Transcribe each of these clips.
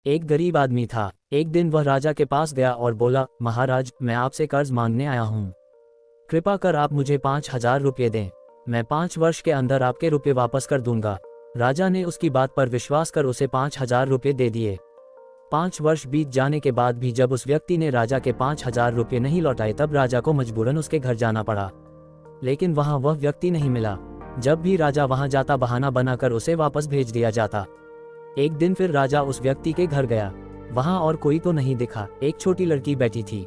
एक गरीब आदमी था। एक दिन वह राजा के पास गया और बोला, महाराज, मैं आपसे कर्ज मांगने आया हूँ। कृपा कर आप मुझे 5,000 रुपये दें। मैं 5 वर्ष के अंदर आपके रुपये वापस कर दूंगा। राजा ने उसकी बात पर विश्वास कर उसे 5,000 रुपये दे दिए। 5 वर्ष बीत जाने के बाद भी जब उस व्यक्ति ने राजा के 5,000 रुपये नहीं लौटाए, तब राजा को मजबूरन उसके घर जाना पड़ा। लेकिन वहां वह व्यक्ति नहीं मिला। जब भी राजा वहां जाता, बहाना बनाकर उसे वापस भेज दिया जाता। एक दिन फिर राजा उस व्यक्ति के घर गया। वहां और कोई तो नहीं दिखा, एक छोटी लड़की बैठी थी।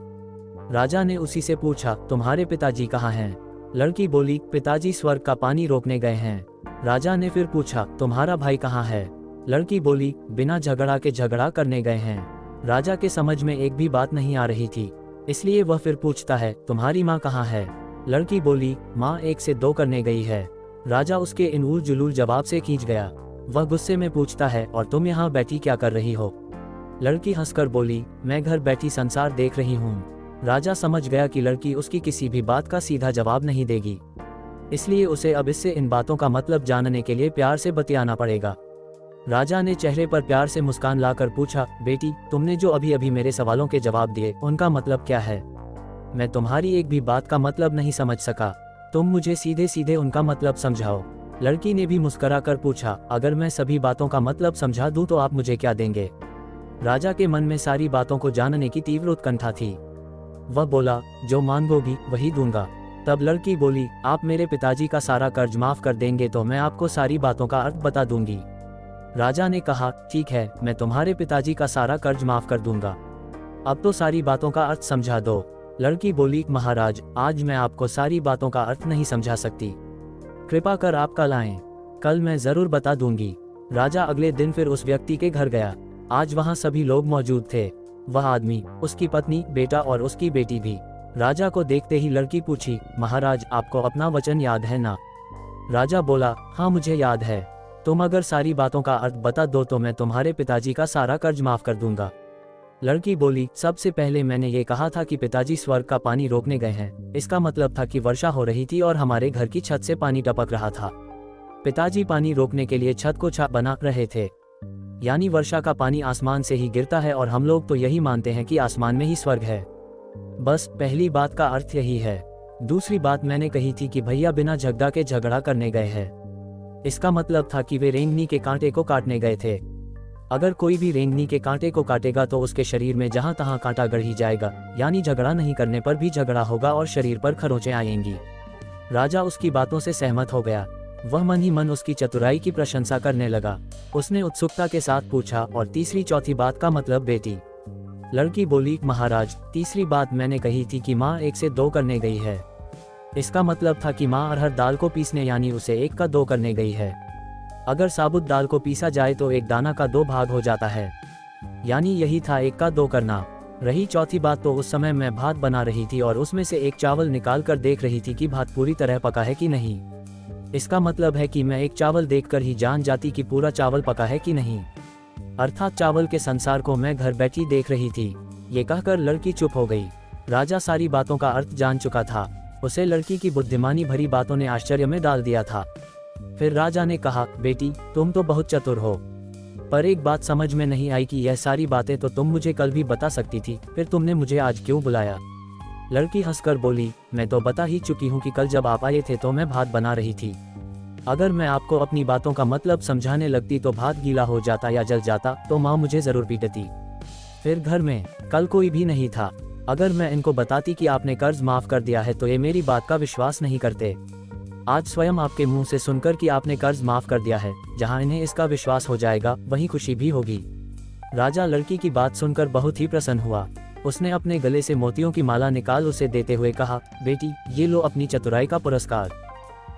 राजा ने उसी से पूछा, तुम्हारे पिताजी कहाँ हैं? लड़की बोली, पिताजी स्वर्ग का पानी रोकने गए हैं। राजा ने फिर पूछा, तुम्हारा भाई कहाँ है? लड़की बोली, बिना झगड़ा के झगड़ा करने गए हैं। राजा के समझ में एक भी बात नहीं आ रही थी, इसलिए वह फिर पूछता है, तुम्हारी माँ कहाँ है? लड़की बोली, माँ 1 से 2 करने गई है। राजा उसके इन उल जुलूल जवाब से खींच गया। वह गुस्से में पूछता है, और तुम यहाँ बैठी क्या कर रही हो? लड़की हंसकर बोली, मैं घर बैठी संसार देख रही हूँ। राजा समझ गया कि लड़की उसकी किसी भी बात का सीधा जवाब नहीं देगी, इसलिए उसे अब इससे इन बातों का मतलब जानने के लिए प्यार से बतियाना पड़ेगा। राजा ने चेहरे पर प्यार से मुस्कान लाकर पूछा, बेटी, तुमने जो अभी अभी मेरे सवालों के जवाब दिए, उनका मतलब क्या है? मैं तुम्हारी एक भी बात का मतलब नहीं समझ सका। तुम मुझे सीधे सीधे उनका मतलब समझाओ। लड़की ने भी मुस्करा कर पूछा, अगर मैं सभी बातों का मतलब समझा दूं तो आप मुझे क्या देंगे? राजा के मन में सारी बातों को जानने की तीव्र उत्कंठा थी। वह बोला, जो मांगोगी वही दूंगा। तब लड़की बोली, आप मेरे पिताजी का सारा कर्ज माफ कर देंगे तो मैं आपको सारी बातों का अर्थ बता दूंगी। राजा ने कहा, ठीक है, मैं तुम्हारे पिताजी का सारा कर्ज माफ कर दूंगा। अब तो सारी बातों का अर्थ समझा दो। लड़की बोली, महाराज, आज मैं आपको सारी बातों का अर्थ नहीं समझा सकती। कृपा कर आप कल आएं। कल मैं जरूर बता दूंगी। राजा अगले दिन फिर उस व्यक्ति के घर गया। आज वहां सभी लोग मौजूद थे। वह आदमी, उसकी पत्नी, बेटा और उसकी बेटी भी। राजा को देखते ही लड़की पूछी, महाराज, आपको अपना वचन याद है ना? राजा बोला, हाँ मुझे याद है। तुम अगर सारी बातों का अर्थ बता दो तो मैं तुम्हारे पिताजी का सारा कर्ज माफ कर दूंगा। लड़की बोली, सबसे पहले मैंने ये कहा था कि पिताजी स्वर्ग का पानी रोकने गए हैं। इसका मतलब था कि वर्षा हो रही थी और हमारे घर की छत से पानी टपक रहा था। पिताजी पानी रोकने के लिए छत को छत बना रहे थे, यानी वर्षा का पानी आसमान से ही गिरता है और हम लोग तो यही मानते हैं कि आसमान में ही स्वर्ग है। बस पहली बात का अर्थ यही है। दूसरी बात मैंने कही थी कि भैया बिना झगड़ा के झगड़ा करने गए हैं। इसका मतलब था कि वे रेंगनी के कांटे को काटने गए थे। अगर कोई भी रेंगनी के कांटे को काटेगा तो उसके शरीर में जहां तहां कांटा गड़ ही जाएगा, यानी झगड़ा नहीं करने पर भी झगड़ा होगा और शरीर पर खरोंचें आएंगी। राजा उसकी बातों से सहमत हो गया। वह मन ही मन उसकी चतुराई की प्रशंसा करने लगा। उसने उत्सुकता के साथ पूछा, और तीसरी चौथी बात का मतलब बेटी? लड़की बोली, महाराज, तीसरी बात मैंने कही थी कि माँ 1 से 2 करने गई है। इसका मतलब था कि माँ अरहर दाल को पीसने यानी उसे 1 का 2 करने गई है। अगर साबुत दाल को पीसा जाए तो 1 दाना का 2 भाग हो जाता है, यानी यही था 1 का 2 करना। रही चौथी बात तो उस समय मैं भात बना रही थी और उसमें से एक चावल निकाल कर देख रही थी कि भात पूरी तरह पका है कि नहीं। इसका मतलब है कि मैं एक चावल देखकर ही जान जाती कि पूरा चावल पका है कि नहीं, अर्थात चावल के संसार को मैं घर बैठी देख रही थी। ये कहकर लड़की चुप हो गई। राजा सारी बातों का अर्थ जान चुका था। उसे लड़की की बुद्धिमानी भरी बातों ने आश्चर्य में डाल दिया था। फिर राजा ने कहा, बेटी, तुम तो बहुत चतुर हो, पर एक बात समझ में नहीं आई कि यह सारी बातें तो तुम मुझे कल भी बता सकती थी, फिर तुमने मुझे आज क्यों बुलाया? लड़की हंसकर बोली, मैं तो बता ही चुकी हूँ कि कल जब आप आए थे तो मैं भात बना रही थी। अगर मैं आपको अपनी बातों का मतलब समझाने लगती तो भात गीला हो जाता या जल जाता तो माँ मुझे जरूर पीटती। फिर घर में कल कोई भी नहीं था। अगर मैं इनको बताती कि आपने कर्ज माफ कर दिया है तो ये मेरी बात का विश्वास नहीं करते। आज स्वयं आपके मुंह से सुनकर कि आपने कर्ज माफ कर दिया है, जहाँ इन्हें इसका विश्वास हो जाएगा वहीं खुशी भी होगी। राजा लड़की की बात सुनकर बहुत ही प्रसन्न हुआ। उसने अपने गले से मोतियों की माला निकाल उसे देते हुए कहा, बेटी, ये लो अपनी चतुराई का पुरस्कार।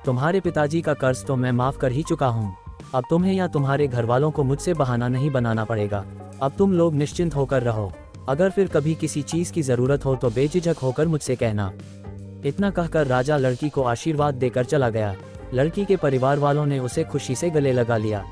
तुम्हारे पिताजी का कर्ज तो मैं माफ कर ही चुका हूँ। अब तुम्हें या तुम्हारे घर वालों को मुझसे बहाना नहीं बनाना पड़ेगा। अब तुम लोग निश्चिंत होकर रहो। अगर फिर कभी किसी चीज की जरूरत हो तो बेझिझक होकर मुझसे कहना। इतना कहकर राजा लड़की को आशीर्वाद देकर चला गया। लड़की के परिवार वालों ने उसे खुशी से गले लगा लिया।